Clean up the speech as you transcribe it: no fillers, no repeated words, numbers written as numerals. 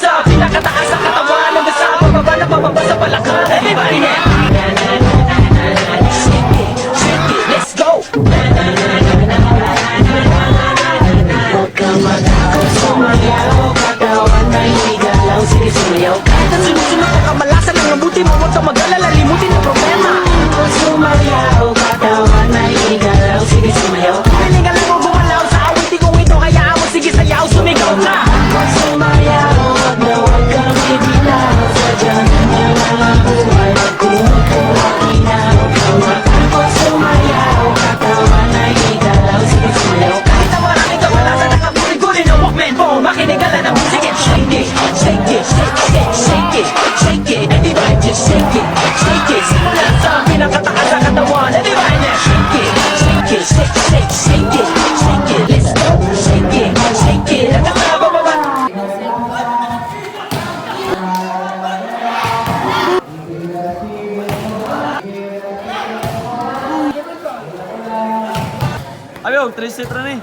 sa pinakataas sa katawan, hanggang sa pababa na pababa sa balakang. Everybody now. Shake it, shake it, let's go. Huwag kang matakot, sumayaw, katawan na hinigalaw, sige sumayaw. Kahit ang sunod-sunod ang kamalasan ng mabuti mo, huwag kang mag-alala, limutin ang problema. Sumayaw, katawan na hinigalaw, sige sumayaw. Piling alam mo gumalaw sa awitin kong ito, hayaan mo, sige sayaw, sumigaw ka. Sumayaw, wag na wag kang bibitaw, sadyan ang mga buhay, magkumukulakinaw. Huwag sumayaw, katawan na hinigalaw, sige sumayaw. Kahit ang maraming kamalasan ng guli-guli ng Walkman phone, makinigala ng musik and shake it, shake it, shake it, shake it, shake it. Everybody just shake it, shake it. Simula sa pinakataas sa katawan, everybody now shake it, shake it, shake, shake, shake it, shake it. Let's go, shake it, shake it. Hanggang sa bababa. Ayo, 3 setra nih.